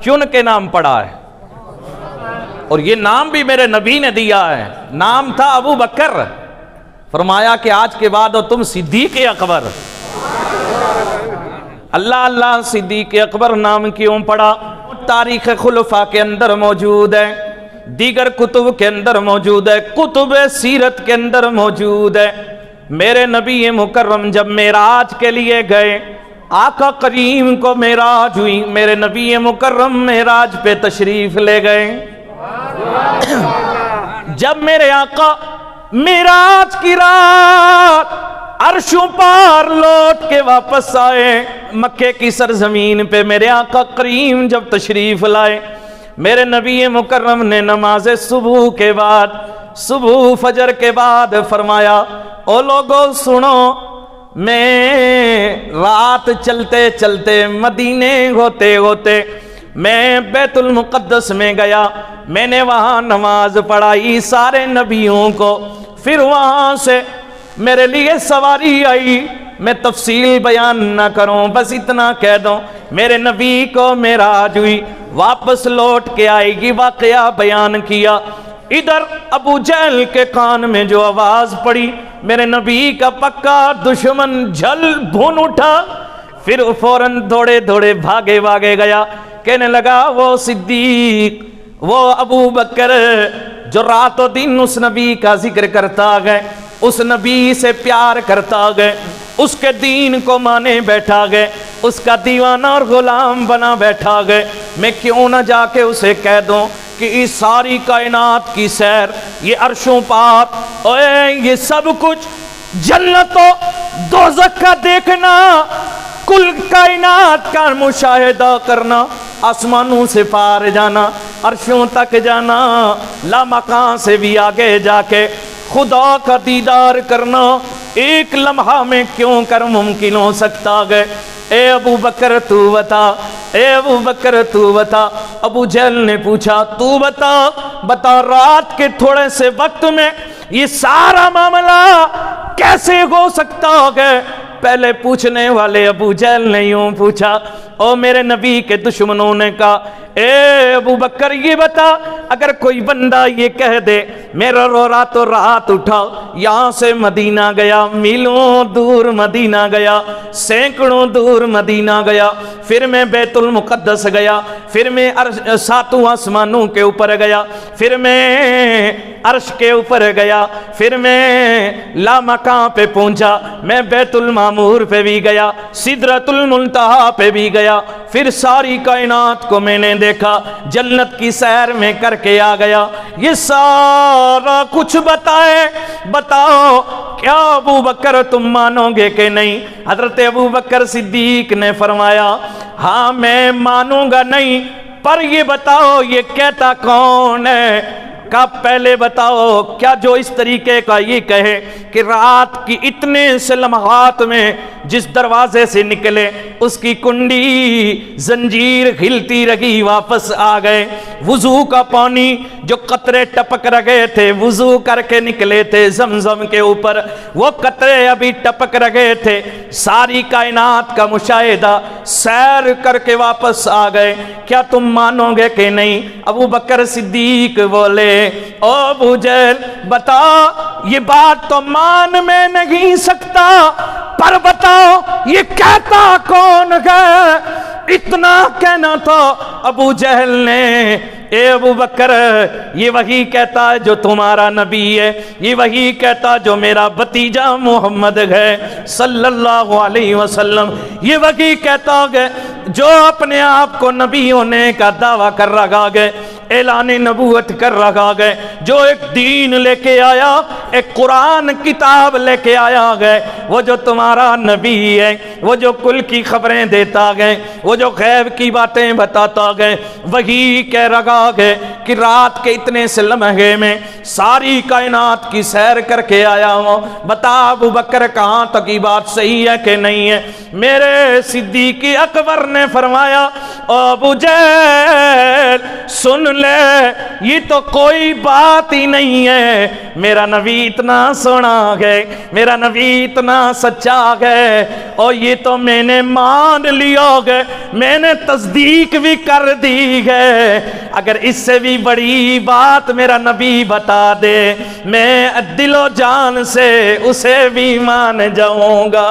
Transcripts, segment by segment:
چن کے نام پڑا ہے، اور یہ نام بھی میرے نبی نے دیا ہے، نام تھا ابو بکر، فرمایا کہ آج کے بعد ہو تم صدیق اکبر۔ اللہ اللہ صدیق اکبر نام کیوں پڑا؟ تاریخ خلفاء کے اندر موجود ہے، دیگر کتب کے اندر موجود ہے، کتب سیرت کے اندر موجود ہے۔ میرے نبی مکرم جب معراج کے لیے گئے، آقا کریم کو معراج ہوئی، میرے نبی مکرم معراج پہ تشریف لے گئے۔ جب میرے آقا معراج کی رات عرشوں پار لوٹ کے واپس آئے، مکے کی سرزمین پہ میرے آقا کریم جب تشریف لائے، میرے نبی مکرم نے نماز صبح کے بعد، صبح فجر کے بعد فرمایا، او لوگو سنو، میں رات چلتے چلتے مدینے ہوتے ہوتے میں بیت المقدس میں گیا، میں نے وہاں نماز پڑھائی سارے نبیوں کو، پھر وہاں سے میرے لیے سواری آئی، میں تفصیل بیان نہ کروں، بس اتنا کہہ دوں میرے نبی کو معراج ہوئی، واپس لوٹ کے آئے گی واقعہ بیان کیا۔ ادھر ابو جہل کے کان میں جو آواز پڑی، میرے نبی کا پکا دشمن جھل بھون اٹھا، پھر فوراً دوڑے دوڑے بھاگے بھاگے گیا، کہنے لگا وہ صدیق، وہ ابو بکر جو رات و دن اس نبی کا ذکر کرتا گئے، اس نبی سے پیار کرتا گئے، اس کے دین کو مانے بیٹھا گئے، اس کا دیوانہ اور غلام بنا بیٹھا گئے، میں کیوں نہ جا کے اسے کہہ دوں کہ اس ساری کائنات کی سیر، یہ عرشوں پار، اوے یہ سب کچھ جنت و دوزخ کا دیکھنا، کل کائنات کا مشاہدہ کرنا، آسمانوں سے پار جانا، عرشوں تک جانا، لامکان سے بھی آگے جا کے خدا کا دیدار کرنا ایک لمحہ میں کیوں کر ممکن ہو سکتا ہے؟ اے ابو بکر تو بتا، اے ابو بکر تو بتا۔ ابو جہل نے پوچھا تو بتا رات کے تھوڑے سے وقت میں یہ سارا معاملہ کیسے ہو سکتا ہے؟ پہلے پوچھنے والے ابو جہل نے یوں پوچھا، او میرے نبی کے دشمنوں نے کہا، اے ابو بکر یہ بتا، اگر کوئی بندہ یہ کہہ دے میرا رو رات و رات اٹھا، یہاں سے مدینہ گیا، میلوں دور مدینہ گیا، سینکڑوں دور مدینہ گیا، پھر میں بیت المقدس گیا، پھر میں ساتوں آسمانوں کے اوپر گیا، پھر میں عرش کے اوپر گیا، پھر میں لامکان پہ پہنچا، میں بیت المعمور پہ بھی گیا، سدرۃ المنتہا پہ بھی گیا، پھر ساری کائنات کو میں نے دیکھا، جنت کی سیر میں کر کے آ گیا، یہ سارا کچھ بتاؤ کیا ابو بکر تم مانو گے کہ نہیں؟ حضرت ابو بکر صدیق نے فرمایا، ہاں میں مانوں گا نہیں، پر یہ بتاؤ یہ کہتا کون ہے؟ کا پہلے بتاؤ کیا جو اس طریقے کا یہ کہے کہ رات کی اتنے سے لمحات میں جس دروازے سے نکلے اس کی کنڈی زنجیر ہلتی رہی واپس آ گئے، وضو کا پانی جو قطرے ٹپک رہے تھے وضو کر کے نکلے تھے زمزم کے اوپر، وہ قطرے ابھی ٹپک رہے تھے، ساری کائنات کا مشاہدہ سیر کر کے واپس آ گئے، کیا تم مانو گے کہ نہیں؟ ابو بکر صدیق بولے، او ابو جہل بتا، یہ بات تو مان میں نہیں سکتا، پر بتاؤ یہ کہتا کون ہے؟ اتنا کہنا تھا ابو جہل نے، اے ابو بکر یہ وہی کہتا ہے جو تمہارا نبی ہے، یہ وہی کہتا جو میرا بھتیجا محمد ہے صلی اللہ علیہ وسلم، یہ وہی کہتا ہے جو اپنے آپ کو نبی ہونے کا دعویٰ کر رہا ہے، اعلان نبوت کر رہا ہے، جو ایک دین لے کے آیا، ایک قرآن کتاب لے کے آیا ہے، وہ جو تمہارا نبی ہے، وہ جو کل کی خبریں دیتا ہے، وہ جو غیب کی باتیں بتاتا ہے، وہی کہہ رہا ہے کہ رات کے اتنے سے لمحے میں ساری کائنات کی سیر کر کے آیا ہوں، بتا ابو بکر کہاں تک یہ بات صحیح ہے کہ نہیں ہے؟ میرے صدیق اکبر نے فرمایا، ابو جہل سن لے، یہ تو کوئی بات بات ہی نہیں ہے. میرا نبی اتنا سونا ہے, میرا نبی اتنا سچا ہے, اور یہ تو میں نے مان لیا ہے, میں نے تصدیق بھی کر دی ہے. اگر اس سے بھی بڑی بات میرا نبی بتا دے, میں دل و جان سے اسے بھی مان جاؤں گا.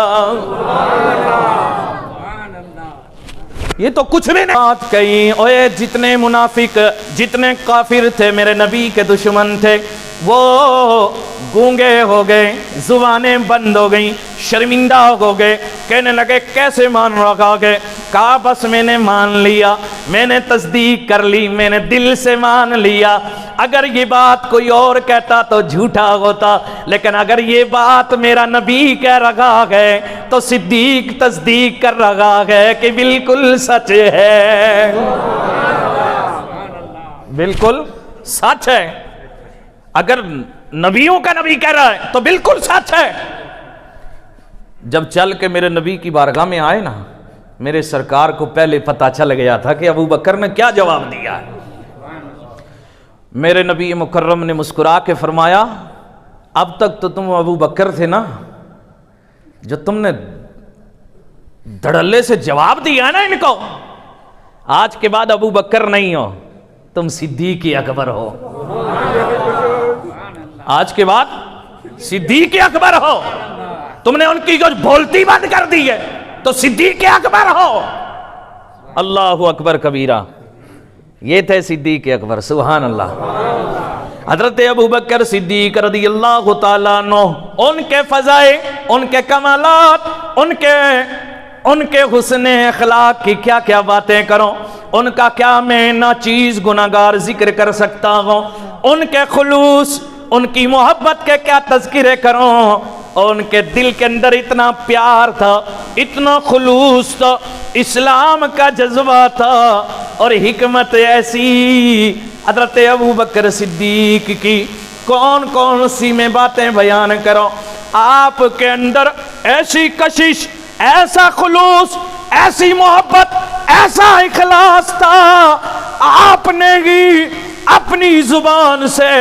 یہ تو کچھ بھی نہیں بات کہیں. اوے جتنے منافق, جتنے کافر تھے, میرے نبی کے دشمن تھے, وہ گونگے ہو گئے, زبانیں بند ہو گئیں, شرمندہ ہو گئے, کہنے لگے کیسے مان رکھا گئے. کہا بس میں نے مان لیا, میں نے تصدیق کر لی, میں نے دل سے مان لیا. اگر یہ بات کوئی اور کہتا تو جھوٹا ہوتا, لیکن اگر یہ بات میرا نبی کہہ رہا ہے تو صدیق تصدیق کر رہا ہے کہ بالکل سچ ہے, بالکل سچ ہے. اگر نبیوں کا نبی کہہ رہا ہے تو بالکل سچ ہے. جب چل کے میرے نبی کی بارگاہ میں آئے نا, میرے سرکار کو پہلے پتہ چل گیا تھا کہ ابو بکر نے کیا جواب دیا ہے. میرے نبی مکرم نے مسکرا کے فرمایا, اب تک تو تم ابو بکر تھے نا, جو تم نے دھڑلے سے جواب دیا نا ان کو, آج کے بعد ابو بکر نہیں ہو, تم صدیق اکبر ہو. آج کے بعد صدیق اکبر ہو. تم نے ان کی جو بولتی بند کر دی ہے تو صدیق اکبر ہو. اللہ اکبر کبیرہ. یہ تھے صدیق اکبر. سبحان اللہ. حضرت ابو بکر صدیق رضی اللہ تعالیٰ عنہ, ان کے فضائل, ان کے کمالات, ان کے حسن اخلاق کی کیا کیا باتیں کروں, ان کا کیا میں نہ چیز گناہگار ذکر کر سکتا ہوں. ان کے خلوص, ان کی محبت کے کیا تذکرے کروں. اور ان کے دل کے اندر اتنا پیار تھا, اتنا خلوص تھا, اسلام کا جذبہ تھا, اور حکمت ایسی. حضرت ابو بکر صدیق کی کون کون سی میں باتیں بیان کروں. آپ کے اندر ایسی کشش, ایسا خلوص, ایسی محبت, ایسا اخلاص تھا. آپ نے ہی اپنی زبان سے,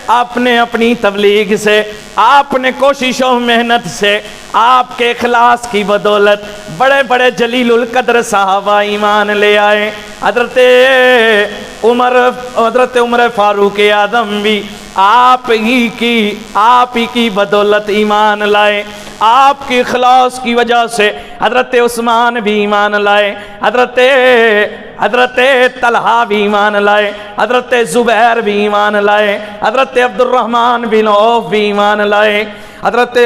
آپ نے اپنی تبلیغ سے, آپ نے کوشش و محنت سے, آپ کے اخلاص کی بدولت بڑے بڑے جلیل القدر صحابہ ایمان لے آئے. حضرت عمر فاروق اعظم بھی آپ ہی کی بدولت ایمان لائے. آپ کی اخلاص کی وجہ سے حضرت عثمان بھی ایمان لائے, حضرت طلحہ بھی ایمان لائے, حضرت زبیر بھی ایمان لائے, حضرت عبد الرحمن بن عوف بھی ایمان لائے, حضرت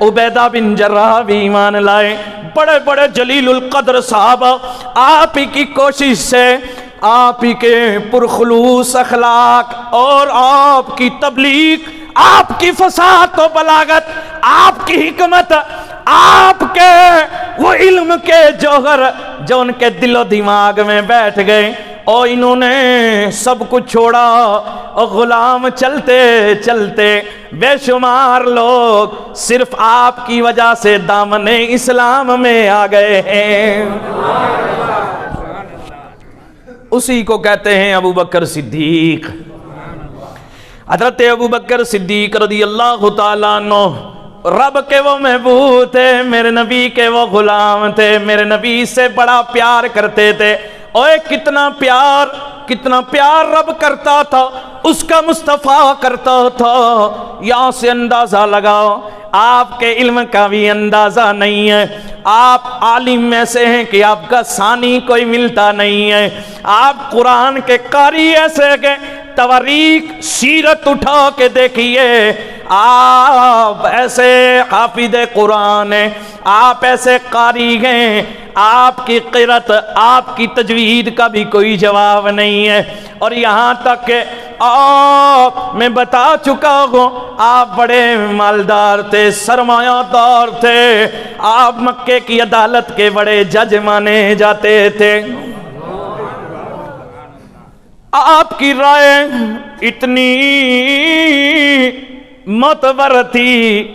عبیدہ بن جراح بھی ایمان لائے. بڑے بڑے جلیل القدر صحابہ آپ ہی کی کوشش سے, آپ ہی کے پرخلوص اخلاق اور آپ کی تبلیغ, آپ کی فصاحت و بلاغت, آپ کی حکمت, آپ کے وہ علم کے جوہر جو ان کے دل و دماغ میں بیٹھ گئے, اور انہوں نے سب کچھ چھوڑا, اور غلام چلتے چلتے بے شمار لوگ صرف آپ کی وجہ سے دامن اسلام میں آ گئے ہیں. اسی کو کہتے ہیں ابو بکر صدیق. حضرت ابو بکر صدیق رضی اللہ تعالیٰ عنہ رب کے وہ محبوب تھے, میرے نبی کے وہ غلام تھے, میرے نبی سے بڑا پیار کرتے تھے. اوے کتنا پیار رب کرتا تھا, اس کا مصطفیٰ کرتا تھا. یہاں سے اندازہ لگاؤ, آپ کے علم کا بھی اندازہ نہیں ہے. آپ عالم ایسے ہیں کہ آپ کا ثانی کوئی ملتا نہیں ہے. آپ قرآن کے قاری ایسے کہ تواریخ سیرت اٹھا کے دیکھیے, آپ ایسے حافظ قرآن ہیں, آپ ایسے قاری ہیں, آپ کی قرأت, آپ کی تجوید کا بھی کوئی جواب نہیں ہے. اور یہاں تک کہ آپ میں بتا چکا ہوں, آپ بڑے مالدار تھے, سرمایہ دار تھے, آپ مکے کی عدالت کے بڑے جج مانے جاتے تھے. آپ کی رائے اتنی معتبر تھی,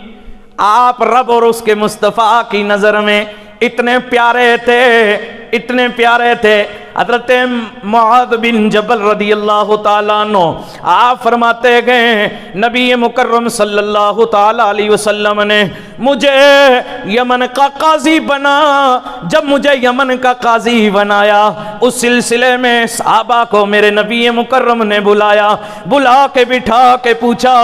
آپ رب اور اس کے مصطفیٰ کی نظر میں اتنے پیارے تھے, اتنے پیارے تھے حضرت معاذ بن جبل رضی اللہ تعالیٰ عنہ، آپ فرماتے گئے نبی مکرم صلی اللہ تعالیٰ علیہ وسلم نے مجھے یمن کا قاضی بنا، جب مجھے یمن کا قاضی بنایا اس سلسلے میں صحابہ کو میرے نبی مکرم نے بلایا، بلا کے بٹھا کے پوچھا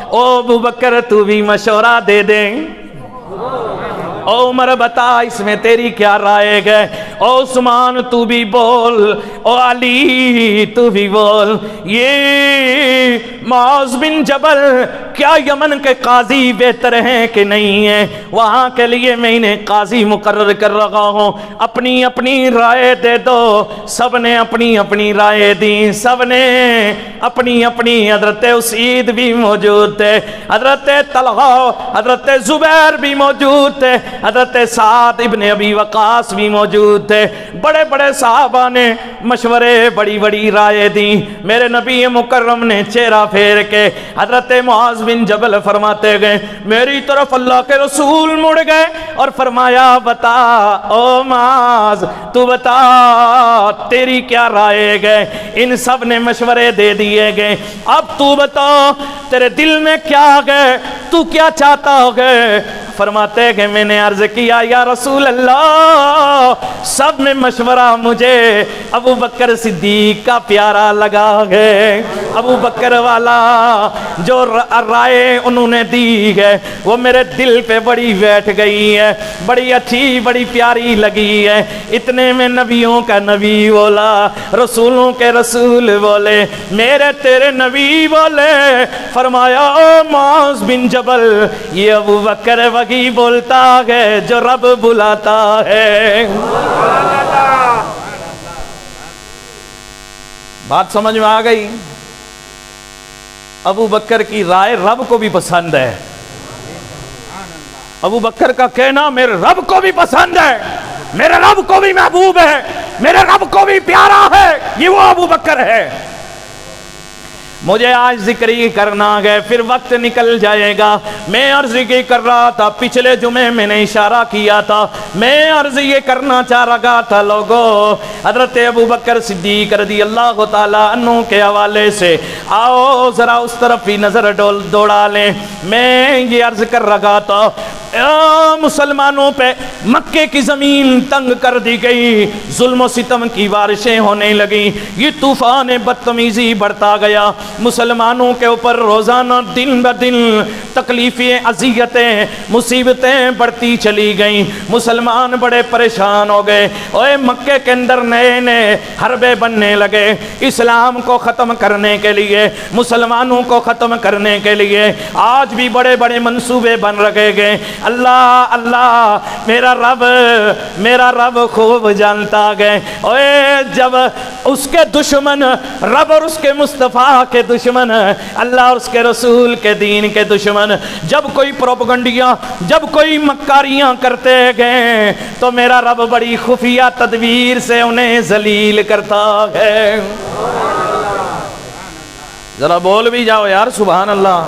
او ابو بکر تو بھی مشورہ دے دیں، او عمر بتا اس میں تیری کیا رائے ہے، او عثمان تو بھی بول، او علی تو بھی بول، یہ معاذ بن جبل کیا یمن کے قاضی بہتر ہیں کہ نہیں ہیں؟ وہاں کے لیے میں انہیں قاضی مقرر کر رہا ہوں، اپنی اپنی رائے دے دو۔ سب نے اپنی اپنی رائے دی، سب نے اپنی اپنی، حضرت اسید بھی موجود تھے، حضرت طلحہ حضرت زبیر بھی موجود تھے، حضرت سعد ابن ابی وقاص بھی موجود تھے، بڑے بڑے صحابہ نے مشورے بڑی بڑی رائے دی۔ میرے نبی مکرم نے چہرہ پھیر کے حضرت معاذ بن جبل فرماتے گئے، میری طرف اللہ کے رسول مڑ گئے اور فرمایا بتا او معاذ تو بتا تیری کیا رائے گئے؟ ان سب نے مشورے دے دیے گئے، اب تو بتا تیرے دل میں کیا گئے، تو کیا چاہتا ہو گئے؟ فرماتے کہ میں نے عرض کیا یا رسول اللہ سب میں مشورہ مجھے ابو بکر صدیق کا پیارا لگا ہے، ابو بکر والا جو رائے انہوں نے دی ہے وہ میرے دل پہ بڑی بیٹھ گئی ہے، بڑی اچھی بڑی پیاری لگی ہے۔ اتنے میں نبیوں کا نبی بولا، رسولوں کے رسول بولے، میرے تیرے نبی بولے، فرمایا او معاذ بن جبل یہ ابو بکر وہی بولتا ہے جو رب بلاتا ہے۔ بات سمجھ میں آ گئی؟ ابو بکر کی رائے رب کو بھی پسند ہے، ابو بکر کا کہنا میرے رب کو بھی پسند ہے، میرے رب کو بھی محبوب ہے، میرے رب کو بھی پیارا ہے، یہ وہ ابو بکر ہے۔ مجھے آج ذکر ہی کرنا ہے، پھر وقت نکل جائے گا۔ میں عرض یہ کر رہا تھا، پچھلے جمعے میں نے اشارہ کیا تھا، میں عرض یہ کرنا چاہ رہا تھا لوگوں حضرت ابو بکر صدیق رضی اللہ تعالیٰ عنہ کے حوالے سے آؤ ذرا اس طرف بھی نظر دوڑا لیں۔ میں یہ عرض کر رہا تھا مسلمانوں پہ مکے کی زمین تنگ کر دی گئی، ظلم و ستم کی بارشیں ہونے لگیں، یہ طوفان بدتمیزی بڑھتا گیا، مسلمانوں کے اوپر روزانہ دن بدن تکلیفیں اذیتیں مصیبتیں بڑھتی چلی گئیں، مسلمان بڑے پریشان ہو گئے، اوے مکے کے اندر نئے نئے حربے بننے لگے، اسلام کو ختم کرنے کے لیے، مسلمانوں کو ختم کرنے کے لیے آج بھی بڑے بڑے منصوبے بن رکھے گئے۔ اللہ اللہ میرا رب خوب جانتا گئے، اوے جب اس کے دشمن رب اور اس کے مصطفیٰ کے دشمن، اللہ اور اس کے رسول کے دین کے دشمن جب کوئی پروپگنڈیاں جب کوئی مکاریاں کرتے گئے تو میرا رب بڑی خفیہ تدبیر سے انہیں ذلیل کرتا ہے۔ ذرا بول بھی جاؤ یار سبحان اللہ،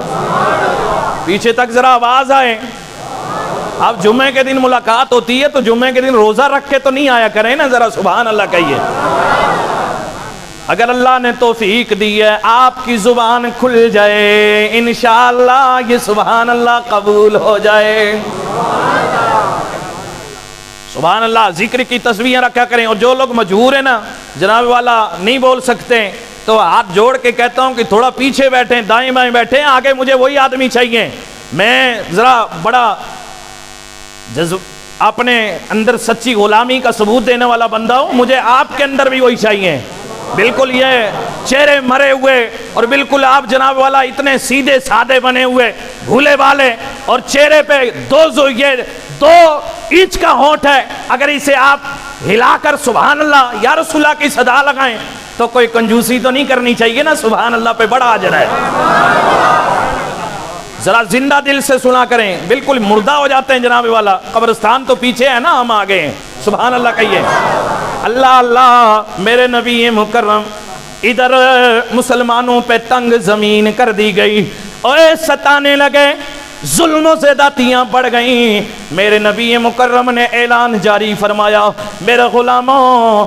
پیچھے تک ذرا آواز آئے۔ اب جمعے کے دن ملاقات ہوتی ہے تو جمعے کے دن روزہ رکھ کے تو نہیں آیا کریں نا، ذرا سبحان اللہ کہیے۔ اگر اللہ نے توفیق دی ہے آپ کی زبان کھل جائے انشاءاللہ یہ سبحان اللہ قبول ہو جائے۔ سبحان اللہ، ذکر کی تسبیحیں رکھا کریں، اور جو لوگ مجبور ہیں نا جناب والا نہیں بول سکتے تو ہاتھ جوڑ کے کہتا ہوں کہ تھوڑا پیچھے بیٹھیں، دائیں بائیں بیٹھیں، آگے مجھے وہی آدمی چاہیے۔ میں ذرا بڑا اپنے اندر سچی غلامی کا ثبوت دینے والا بندہ ہوں، مجھے آپ کے اندر بھی وہی چاہیے۔ بالکل یہ چہرے مرے ہوئے اور بالکل آپ جناب والا اتنے سیدھے سادے بنے ہوئے بھولے والے، اور چہرے پہ دو انچ کا ہونٹ ہے، اگر اسے آپ ہلا کر سبحان اللہ یا رسول اللہ کی صدا لگائیں تو کوئی کنجوسی تو نہیں کرنی چاہیے نا، سبحان اللہ پہ بڑا اجر ہے۔ ذرا زندہ دل سے سنا کریں، بالکل مردہ ہو جاتے ہیں جناب والا، قبرستان تو پیچھے ہے نا، ہم آگے ہیں۔ سبحان اللہ کہیے۔ اللہ اللہ، میرے نبی مکرم ادھر مسلمانوں پہ تنگ زمین کر دی گئی، اور ستانے لگے، ظلم سے زیادتیاں بڑھ گئیں، میرے نبی مکرم نے اعلان جاری فرمایا، میرے غلاموں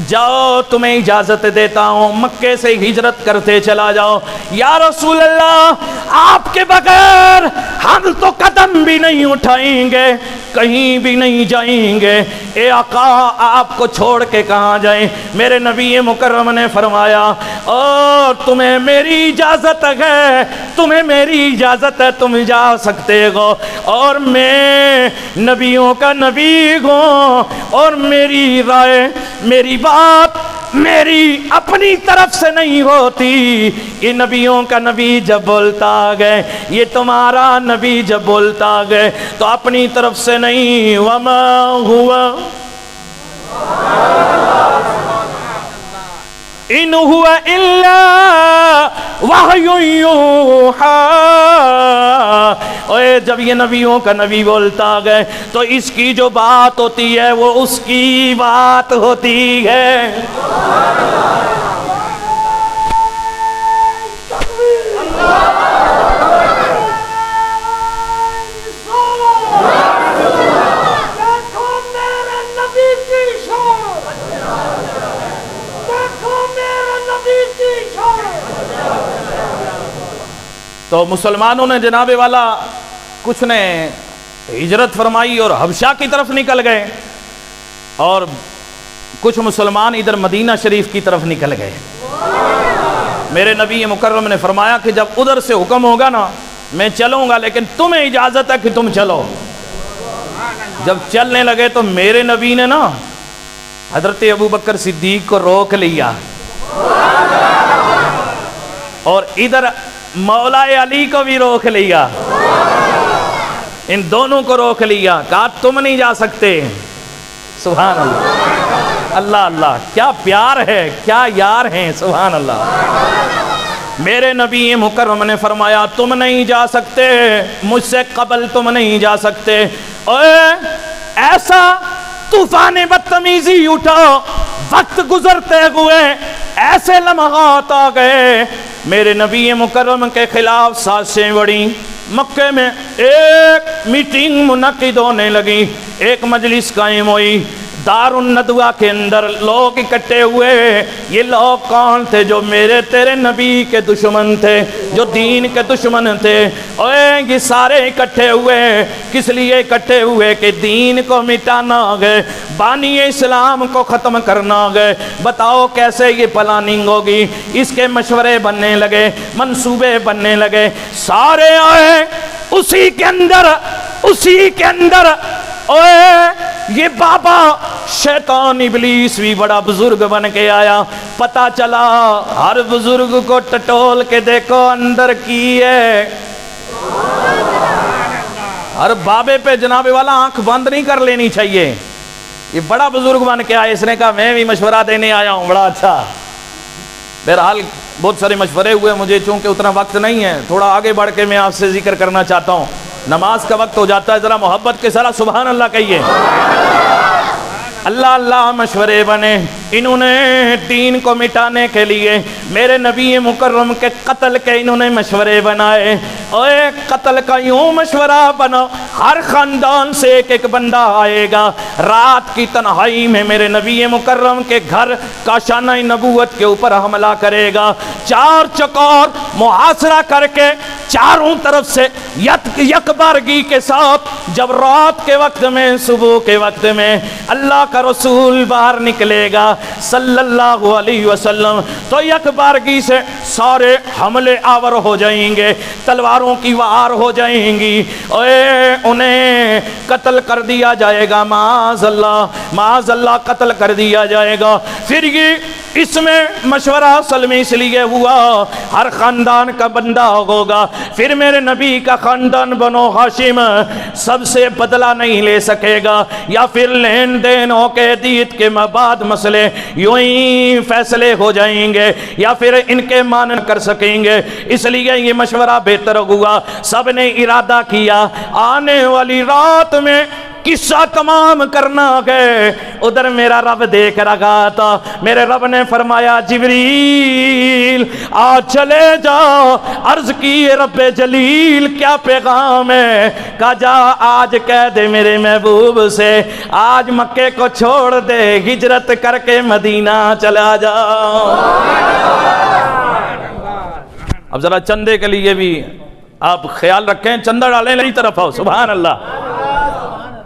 جاؤ تمہیں اجازت دیتا ہوں، مکے سے ہجرت کرتے چلا جاؤ۔ یا رسول اللہ آپ کے بغیر ہم تو قدم بھی نہیں اٹھائیں گے، کہیں بھی نہیں جائیں گے، اے آقا آپ کو چھوڑ کے کہاں جائیں؟ میرے نبی مکرم نے فرمایا اور تمہیں میری اجازت ہے، تمہیں میری اجازت ہے، تم جا سکتے ہو، اور میں نبیوں کا نبی ہوں، اور میری رائے، میری بات میری اپنی طرف سے نہیں ہوتی، یہ نبیوں کا نبی جب بولتا گئے، یہ تمہارا نبی جب بولتا گئے تو اپنی طرف سے نہیں۔ وما ہوا ان ہوا الا وحی یوحی، اوے جب یہ نبیوں کا نبی بولتا گئے تو اس کی جو بات ہوتی ہے وہ اس کی بات ہوتی ہے۔ تو مسلمانوں نے جناب والا کچھ نے ہجرت فرمائی اور حبشہ کی طرف نکل گئے، اور کچھ مسلمان ادھر مدینہ شریف کی طرف نکل گئے۔ میرے نبی مکرم نے فرمایا کہ جب ادھر سے حکم ہوگا نا میں چلوں گا، لیکن تمہیں اجازت ہے کہ تم چلو۔ جب چلنے لگے تو میرے نبی نے نا حضرت ابوبکر صدیق کو روک لیا، اور ادھر مولا علی کو بھی روک لیا، ان دونوں کو روک لیا، کہا تم نہیں جا سکتے۔ سبحان اللہ، اللہ اللہ، کیا پیار ہے، کیا یار ہیں، سبحان اللہ۔ میرے نبی مکرم نے فرمایا تم نہیں جا سکتے، مجھ سے قبل تم نہیں جا سکتے۔ ایسا طوفان بدتمیزی اٹھا، وقت گزرتے ہوئے ایسے لمحات آ گئے، میرے نبی مکرم کے خلاف سازشیں بڑھیں، مکے میں ایک میٹنگ منعقد ہونے لگی، ایک مجلس قائم ہوئی، دار الندوہ کے اندر لوگ اکٹھے ہوئے۔ یہ لوگ کون تھے؟ جو میرے تیرے نبی کے دشمن تھے، جو دین کے دشمن تھے، اور یہ سارے اکٹھے ہوئے، کس لیے اکٹھے ہوئے؟ کہ دین کو مٹانا گئے، بانی اسلام کو ختم کرنا گئے۔ بتاؤ کیسے یہ پلاننگ ہوگی؟ اس کے مشورے بننے لگے، منصوبے بننے لگے، سارے آئے اسی کے اندر یہ بابا شیطان ابلیس بھی بڑا بزرگ بن کے آیا۔ پتا چلا ہر بزرگ کو ٹٹول کے دیکھو اندر کی ہے، ہر بابے پہ جناب والا آنکھ بند نہیں کر لینی چاہیے۔ یہ بڑا بزرگ بن کے آیا، اس نے کہا میں بھی مشورہ دینے آیا ہوں، بڑا اچھا۔ بہرحال بہت سارے مشورے ہوئے، مجھے چونکہ اتنا وقت نہیں ہے، تھوڑا آگے بڑھ کے میں آپ سے ذکر کرنا چاہتا ہوں۔ نماز کا وقت ہو جاتا ہے، ذرا محبت کے ساتھ سبحان اللہ کہیے۔ اللہ اللہ مشورے بنے، انہوں نے دین کو مٹانے کے لیے میرے نبی مکرم کے قتل کے انہوں نے مشورے بنائے، اور قتل کا یوں مشورہ بنا، ہر خاندان سے ایک ایک بندہ آئے گا، رات کی تنہائی میں میرے نبی مکرم کے گھر کاشانہ نبوت کے اوپر حملہ کرے گا، چار چکور محاصرہ کر کے چاروں طرف سے یکبارگی کے ساتھ، جب رات کے وقت میں صبح کے وقت میں اللہ کا رسول باہر نکلے گا صلی اللہ علیہ وسلم، تو یکبارگی سے سارے حملے آور ہو جائیں گے، تلواروں کی وار ہو جائیں گی، انہیں قتل کر دیا جائے گا، معاذ اللہ قتل کر دیا جائے گا۔ پھر یہ اس میں مشورہ اصل میں اس لیے ہوا ہر خاندان کا بندہ ہوگا، پھر میرے نبی کا خاندان بنو ہاشم سب سے بدلہ نہیں لے سکے گا، یا پھر لین دین ہو کے دیت کے بعد مسئلے یوں ہی فیصلے ہو جائیں گے، یا پھر ان کے مان کر سکیں گے، اس لیے یہ مشورہ بہتر ہوا۔ سب نے ارادہ کیا آنے والی رات میں قصہ تمام کرنا گئے ادھر میرا رب دیکھ رہا تھا. میرے رب نے فرمایا جبریل آج چلے جاؤ. عرض کی رب جلیل کیا پیغام ہے؟ کہا جا آج کہہ دے میرے محبوب سے آج مکے کو چھوڑ دے ہجرت کر کے مدینہ چلا جاؤ. اب ذرا چندے کے لیے بھی آپ خیال رکھیں, چندہ ڈالیں میری طرف آؤ. سبحان اللہ.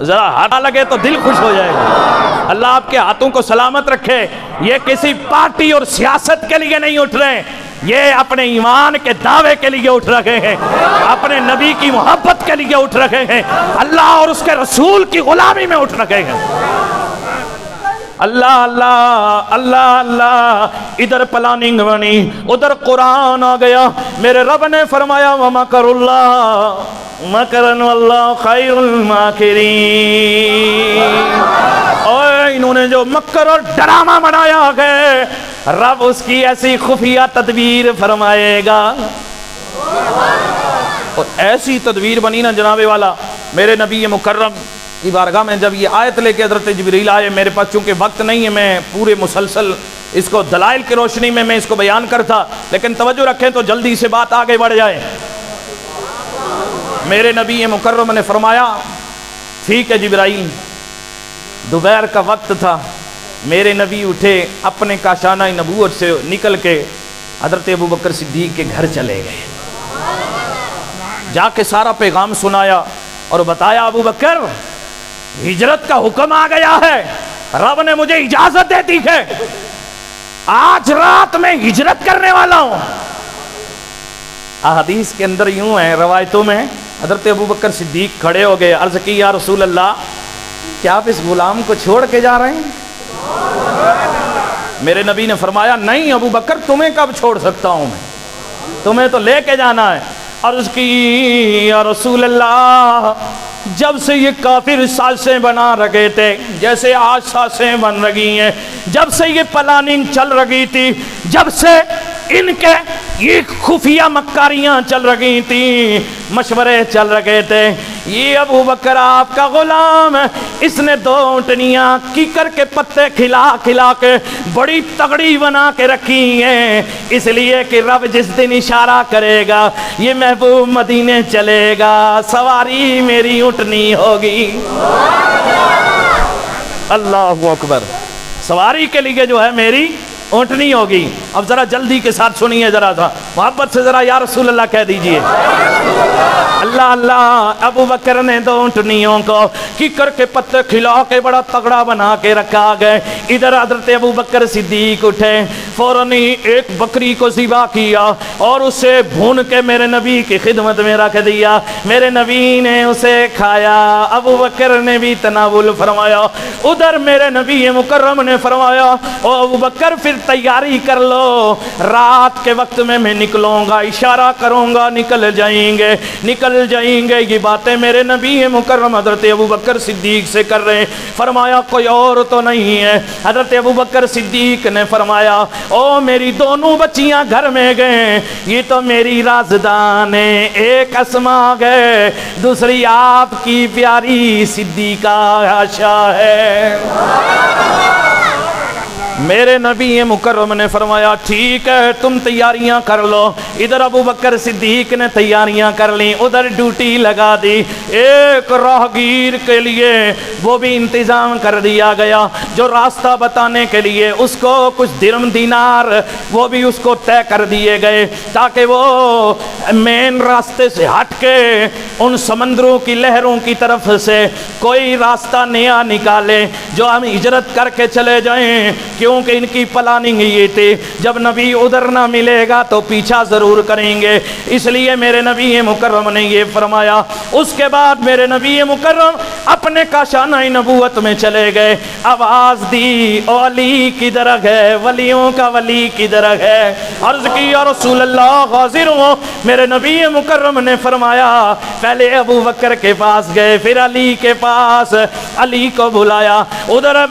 ذرا ہاتھ لگے تو دل خوش ہو جائے گا. اللہ آپ کے ہاتھوں کو سلامت رکھے. یہ کسی پارٹی اور سیاست کے لیے نہیں اٹھ رہے, یہ اپنے ایمان کے دعوے کے لیے اٹھ رہے ہیں, اپنے نبی کی محبت کے لیے اٹھ رہے ہیں, اللہ اور اس کے رسول کی غلامی میں اٹھ رہے ہیں. اللہ اللہ اللہ اللہ. ادھر پلاننگ بنی, ادھر قرآن آ گیا. میرے رب نے فرمایا وَمَكَرُ اللَّهِ مَكَرًا وَاللَّهُ خَيْرُ الْمَاكِرِينَ. اور انہوں نے جو مکر اور ڈرامہ بنایا ہے رب اس کی ایسی خفیہ تدبیر فرمائے گا. اور ایسی تدبیر بنی نا جناب والا, میرے نبی مکرم کی بارگاہ میں جب یہ آیت لے کے حضرت جبریل آئے, میرے پاس چونکہ وقت نہیں ہے میں پورے مسلسل اس کو دلائل کی روشنی میں اس کو بیان کرتا, لیکن توجہ رکھیں تو جلدی سے بات آگے بڑھ جائے. میرے نبی مکرم نے فرمایا ٹھیک ہے جبرائیل. دوپہر کا وقت تھا, میرے نبی اٹھے اپنے کاشانہ نبوت سے نکل کے حضرت ابوبکر صدیق کے گھر چلے گئے. جا کے سارا پیغام سنایا اور بتایا ابوبکر ہجرت کا حکم آ گیا ہے, رب نے مجھے اجازت دے دی ہے, آج رات میں ہجرت کرنے والا ہوں. احادیث کے اندر یوں ہے, روایتوں میں حضرت ابوبکر صدیق کھڑے ہو گئے, عرض کی یا رسول اللہ کیا آپ اس غلام کو چھوڑ کے جا رہے ہیں؟ میرے نبی نے فرمایا نہیں ابوبکر تمہیں کب چھوڑ سکتا ہوں میں, تمہیں تو لے کے جانا ہے. عرض کی یا رسول اللہ جب سے یہ کافر سازشیں بنا رہے تھے جیسے آج سازشیں بن رہی ہیں, جب سے یہ پلاننگ چل رہی تھی, جب سے ان کے یہ خفیہ مکاریاں چل رہی تھیں, مشورے چل رہے تھے, یہ ابوبکر آپ کا غلام ہے, اس نے 2 اونٹنیاں کیکر کے پتے کھلا کھلا کے بڑی تگڑی بنا کے رکھی ہیں, اس لیے کہ رب جس دن اشارہ کرے گا یہ محبوب مدینے چلے گا, سواری میری اونٹنی ہوگی. اللہ اکبر. سواری کے لیے جو ہے میری اونٹنی ہوگی. اب ذرا جلدی کے ساتھ سنیے, ذرا تھا محبت سے ذرا یا رسول اللہ کہہ دیجئے. اللہ اللہ. ابوبکر نے 2 اونٹنیوں کو کیکر کے پتے کھلا کے بڑا تگڑا بنا کے رکھا گئے. ادھر حضرت ابوبکر صدیق اٹھے, فوراً ایک بکری کو ذبح کیا اور اسے بھون کے میرے نبی کی خدمت میں رکھ دیا. میرے نبی نے اسے کھایا, ابوبکر نے بھی تناول فرمایا. ادھر میرے نبی مکرم نے فرمایا او ابوبکر پھر تیاری کر لو, رات کے وقت میں نکلوں گا, اشارہ کروں گا نکل جائیں گے نکل جائیں گے. یہ باتیں میرے نبی مکرم حضرت ابوبکر صدیق سے کر رہے ہیں. فرمایا کوئی اور تو نہیں ہے؟ حضرت ابوبکر صدیق نے فرمایا او میری دونوں بچیاں گھر میں گئے, یہ تو میری رازدان ہے, ایک اسماء ہے, دوسری آپ کی پیاری صدیقہ عائشہ ہے. میرے نبی مکرم نے فرمایا ٹھیک ہے تم تیاریاں کر لو. ادھر ابوبکر صدیق نے تیاریاں کر لیں, ادھر ڈیوٹی لگا دی. ایک راہگیر کے لیے وہ بھی انتظام کر دیا گیا جو راستہ بتانے کے لیے اس کو کچھ درم دینار وہ بھی اس کو طے کر دیے گئے تاکہ وہ مین راستے سے ہٹ کے ان سمندروں کی لہروں کی طرف سے کوئی راستہ نیا نکالے جو ہم ہجرت کر کے چلے جائیں, کیونکہ ان کی پلاننگ یہ تھی جب نبی ادھر نہ ملے گا تو پیچھا ضرور کریں گے. اس لیے میرے نبی مکرم نے یہ فرمایا. اس کے بعد میرے نبی مکرم اپنے کاشانہ نبوت میں چلے گئے. آواز دی او علی کدھر ہے, ولیوں کا ولی کدھر ہے؟ عرض کی یا رسول اللہ حاضر ہوں. میرے نبی مکرم نے فرمایا پہلے ابو بکر کے پاس گئے, پھر علی کے پاس, علی کو بلایا. ادھر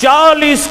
40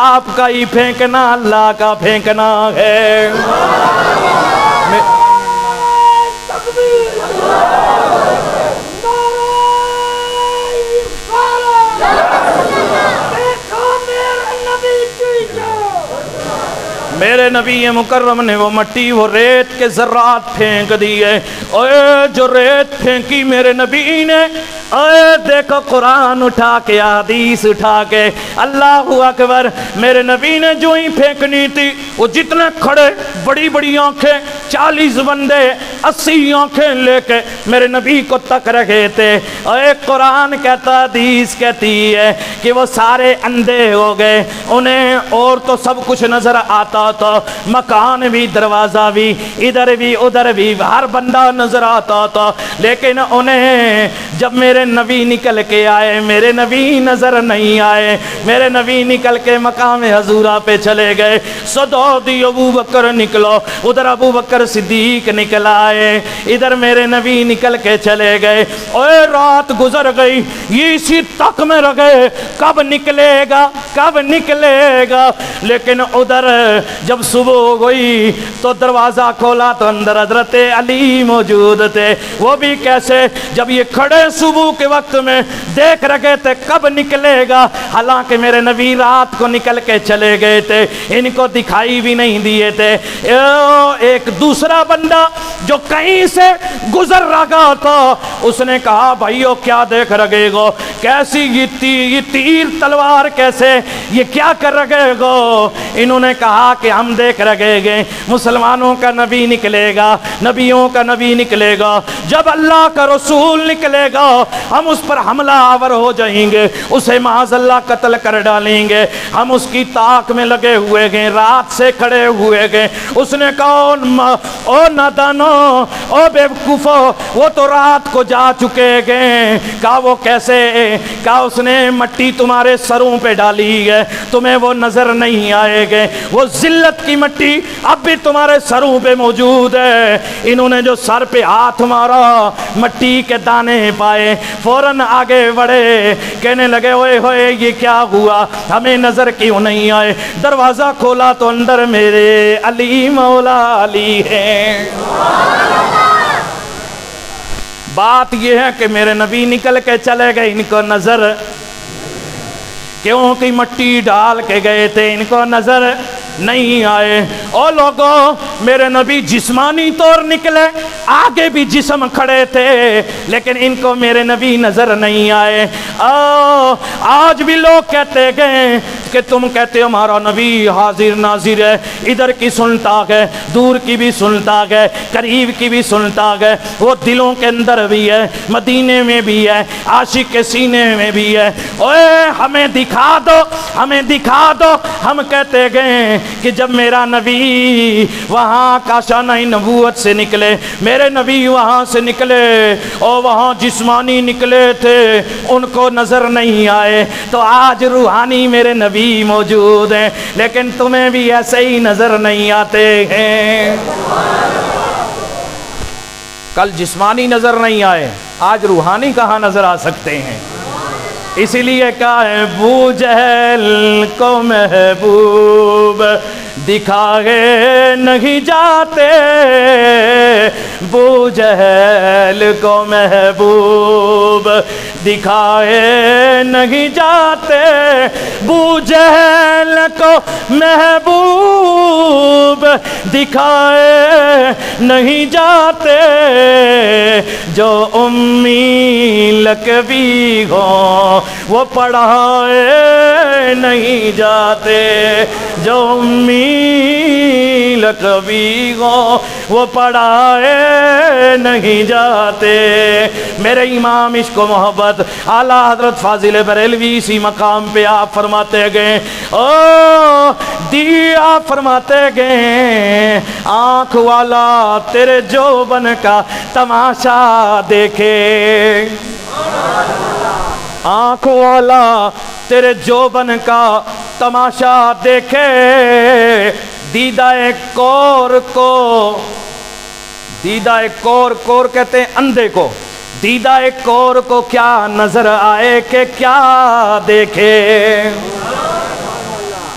آپ کا ہی پھینکنا اللہ کا پھینکنا ہے۔ میرے نبی مکرم نے وہ مٹی وہ ریت کے ذرات پھینک دیے، اے جو ریت پھینکی میرے نبی نے، اے دیکھو قرآن اٹھا کے حدیث اٹھا کے، اللہ اکبر، میرے نبی نے جو ہی پھینکنی تھی وہ جتنے کھڑے بڑی بڑی آنکھیں 40 بندے 80 آنکھیں لے کے میرے نبی کو تک رہے تھے، اے قرآن کہتا حدیث کہتی ہے کہ وہ سارے اندھے ہو گئے، انہیں اور تو سب کچھ نظر آتا تھا، مکان بھی دروازہ بھی ادھر بھی ادھر بھی ہر بندہ نظر آتا تھا، لیکن انہیں جب میرے نبی نکل کے آئے میرے نبی نظر نہیں آئے، میرے نبی نکل کے مقام حضورہ پہ چلے گئے، صدادی ابو بکر نکلو، ادھر ابو بکر صدیق نکل آئے، ادھر میرے نبی نکل کے چلے گئے، اوے رات گزر گئی، یہ اسی تک میں رہ گئے کب نکلے گا کب نکلے گا، لیکن ادھر جب صبح ہوئی تو دروازہ کھولا تو اندر حضرت علی موجود تھے، وہ بھی کیسے، جب یہ کھڑے صبح کے وقت میں دیکھ رہے تھے کب نکلے گا، حالانکہ میرے نبی رات کو نکل کے چلے گئے تھے، ان کو دکھائی بھی نہیں دیے تھے۔ ایک دوسرا بندہ جو کہیں سے گزر رہا تھا اس نے کہا بھائیو کیا دیکھ رہے گو، کیسی یہ تیر تلوار کیسے، یہ کیا کر رہے گو، انہوں نے کہا کہ ہم دیکھ رہے گے مسلمانوں کا نبی نکلے گا، نبیوں کا نبی نکلے گا، جب اللہ کا رسول نکلے گا ہم اس پر حملہ آور ہو جائیں گے، اسے معاذ اللہ قتل کر ڈالیں گے، ہم اس کی طاق میں لگے ہوئے گئے، رات سے کھڑے ہوئے گئے۔ اس نے کہا او نادانو او بیوقوفو، وہ تو رات کو جا چکے گئے، کہا وہ کیسے، کہا اس نے مٹی تمہارے سروں پہ ڈالی ہے تمہیں وہ نظر نہیں آئے گے، وہ ذلت کی مٹی اب بھی تمہارے سروں پہ موجود ہے۔ انہوں نے جو سر پہ ہاتھ مارا مٹی کے دانے پائے، فوراً آگے بڑھے، کہنے لگے اوئے ہوئے یہ کیا ہوا، ہمیں نظر کیوں نہیں آئے، دروازہ کھولا تو اندر میرے علی مولا علی ہیں۔ بات یہ ہے کہ میرے نبی نکل کے چلے گئے، ان کو نظر کیونکہ مٹی ڈال کے گئے تھے ان کو نظر نہیں آئے۔ او لوگوں، میرے نبی جسمانی طور نکلے، آگے بھی جسم کھڑے تھے لیکن ان کو میرے نبی نظر نہیں آئے۔ آج بھی لوگ کہتے گئے کہ تم کہتے ہو ہمارا نبی حاضر ناظر ہے، ادھر کی سنتا ہے، دور کی بھی سنتا ہے، قریب کی بھی سنتا ہے، وہ دلوں کے اندر بھی ہے، مدینے میں بھی ہے، عاشق کے سینے میں بھی ہے۔ اوے ہمیں دکھا دو، ہمیں دکھا دو۔ ہم کہتے گئے کہ جب میرا نبی وہاں کاشانہ نبوت سے نکلے، میرے نبی وہاں سے نکلے اور وہاں جسمانی نکلے تھے، ان کو نظر نہیں آئے، تو آج روحانی میرے نبی موجود ہیں لیکن تمہیں بھی ایسے ہی نظر نہیں آتے ہیں۔ کل جسمانی نظر نہیں آئے، آج روحانی کہاں نظر آ سکتے ہیں؟ اسی لیے کہا ہے ابو جہل کو محبوب دکھائے نہیں جاتے، ابو جہل کو محبوب دکھائے نہیں جاتے، ابو جہل کو محبوب دکھائے نہیں جاتے، جو امی لقبی ہوں وہ پڑھائے نہیں جاتے، جو امی لقبی ہوں وہ پڑھائے نہیں جاتے۔ میرے امام عشق و محبت اعلیٰ حضرت فاضل بریلوی اسی مقام پہ آپ فرماتے گئے، آپ فرماتے گئے آنکھ والا تیرے جوبن کا تماشا دیکھے، آنکھ والا تیرے جوبن کا تماشا دیکھے، دیدہ کور کو، دیدہ کور کہتے ہیں اندھے کو، دیدہ کور کو کیا نظر آئے کہ کیا دیکھے۔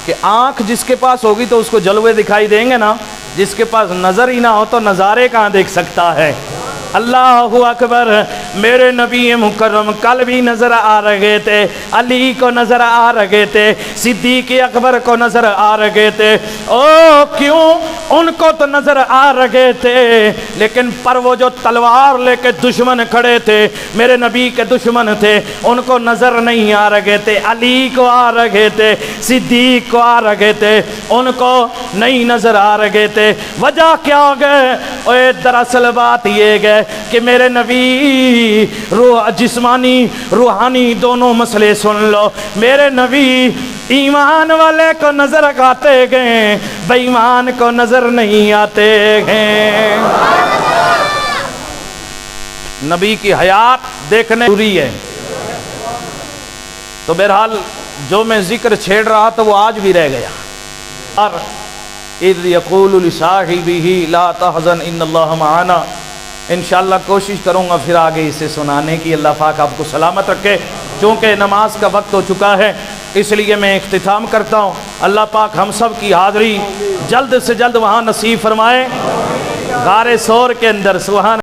کہ آنکھ جس کے پاس ہوگی تو اس کو جلوے دکھائی دیں گے نا، جس کے پاس نظر ہی نہ ہو تو نظارے کہاں دیکھ سکتا ہے؟ اللہ اکبر۔ میرے نبی مکرم کل بھی نظر آ رہے تھے، علی کو نظر آ رہے تھے، صدیق اکبر کو نظر آ رہے تھے۔ او کیوں؟ ان کو تو نظر آ رہے تھے، لیکن پر وہ جو تلوار لے کے دشمن کھڑے تھے، میرے نبی کے دشمن تھے، ان کو نظر نہیں آ رہے تھے۔ علی کو آ رہے تھے، صدیق کو آ رہے تھے، ان کو نہیں نظر آ رہے تھے۔ وجہ کیا ہو گئے؟ اوے دراصل بات یہ ہے کہ میرے نبی جسمانی روحانی دونوں مسئلے سن لو، میرے نبی ایمان والے کو نظر آتے گئے، بے ایمان کو نظر نہیں آتے ہیں۔ نبی کی حیات دیکھنے ضروری ہے۔ تو بہرحال جو میں ذکر چھیڑ رہا تھا وہ آج بھی رہ گیا۔ اور اذ یقول لصاحبہ لا تحزن ان اللہ معنا، انشاءاللہ کوشش کروں گا پھر آگے اسے سنانے کی۔ اللہ پاک آپ کو سلامت رکھے۔ چونکہ نماز کا وقت ہو چکا ہے اس لیے میں اختتام کرتا ہوں۔ اللہ پاک ہم سب کی حاضری جلد سے جلد وہاں نصیب فرمائے، غار ثور کے اندر۔ سبحان